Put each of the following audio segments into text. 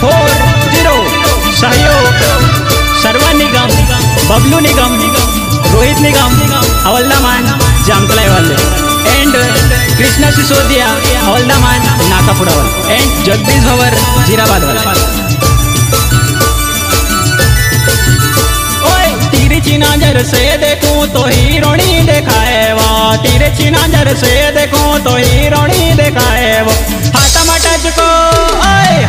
40 सहयोग सर्वन निगम, बबलू निगम, रोहित निगम, हवलदामान जामतलाई वाले एंड कृष्णा सिसोदिया हवलदामान नाकापुरा वाले एंड जगदीश भवर जीराबाद वाले। तिरछी नजर से देखूं तो हीरोनी दिखाए वो, तिरछी नजर से देखूं तो हीरोनी दिखाए वो। हाथमा टच को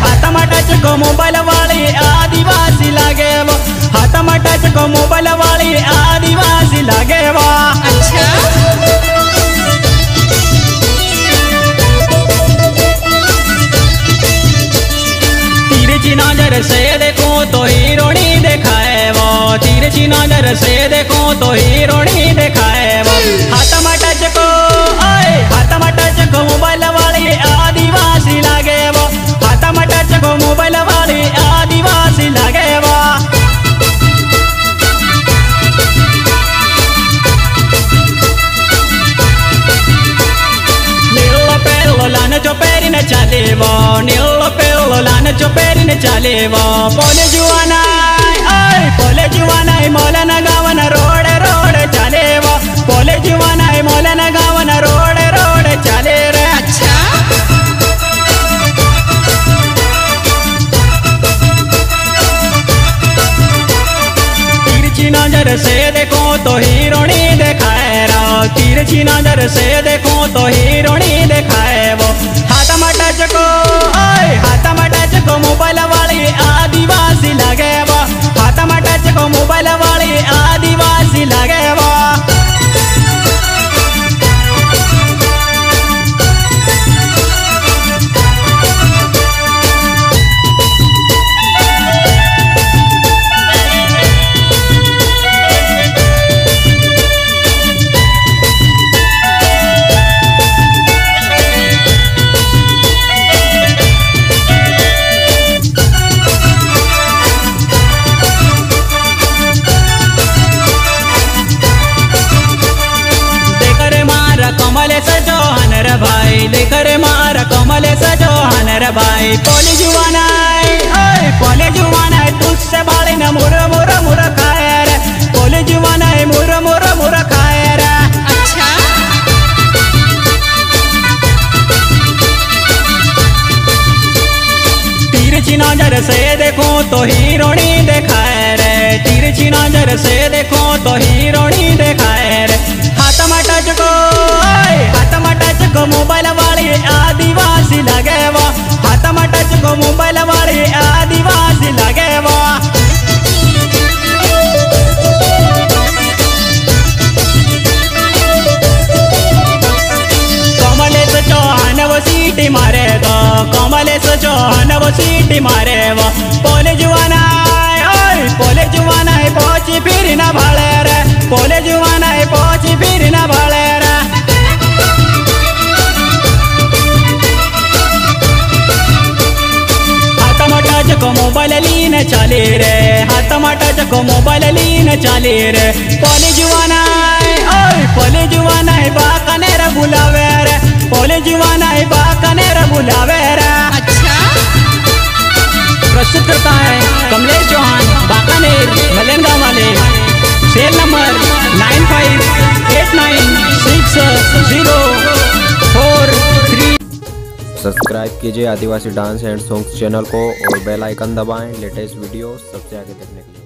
हाथमा टच को मोबाइल वाली आदिवासी लागे वो, हाथमा टच को मोबाइल वाली आदिवासी लागे वो। अच्छा तिरछी नजर से देखूं तो हीरोनी दिखाए वो, तिरछी नजर से देखूं तो हीरोनी दिखाए वो। हाथमा टच को मोबाइल वाली आदिवासी लागे वो, हाथमा टच को मोबाइल वाली आदिवासी लागे वो। लान चोपेरी न चाले वो, नीलो पेलो लान चोपेरी न चाले वो। पोले जुवाना मोलन गावन रोड रोड चाले वो, पोले जुवाना मोलन गावन रोड रोड चाले रे। अच्छा तिरछी नजर से देखो तो हीरोनी दिखाए रो, तिरछी नजर से देखो तो हीरोनी दिखाए वो। हाथमा टच को मोबाइल वाली आदिवासी लागे वो, हाथमा टच को मोबाइल वाली आदिवासी लागे वो। भाई लेकर मारा कमले सजोहन रे भाई। पोले जुवाना तुझसे बाले न मुर मुर मुर खाए रे, पोले जुवाना मुर मुर मुर खाए रे। अच्छा तिरछी नजर से देखो तो हीरोनी दिखाए रे, तिरछी नजर से देखो तो हीरोनी दिखाए रे। हाथमा टच को मोबाइल वाली आदिवासी लगे वो, हाथमा टच को मोबाइल वाली आदिवासी लगे वो। कमलेश चौहान वो सीटी मारे तो, कमलेश चौहान वो सीटी मारे वो। पोले जुवाना पहुंची फिर न भाले रे, पोले जुवाना पहुंची फिर न भाले रे। हाथमा टच को मोबाइल लीन चाले रे, हाथमा टच को मोबाइल लीन चाले रे। पोले जुवाना बाकने रे बुलावे रे, पोले जुवाना बाकने रे बुलावे रे। अच्छा प्रस्तुत करता है कमलेश चौहान बाकानेर मलेनगांव वाले। Cell number 95896043। सब्सक्राइब कीजिए आदिवासी डांस एंड सॉन्ग्स चैनल को और बेल आइकन दबाएं लेटेस्ट वीडियो सबसे आगे देखने के लिए।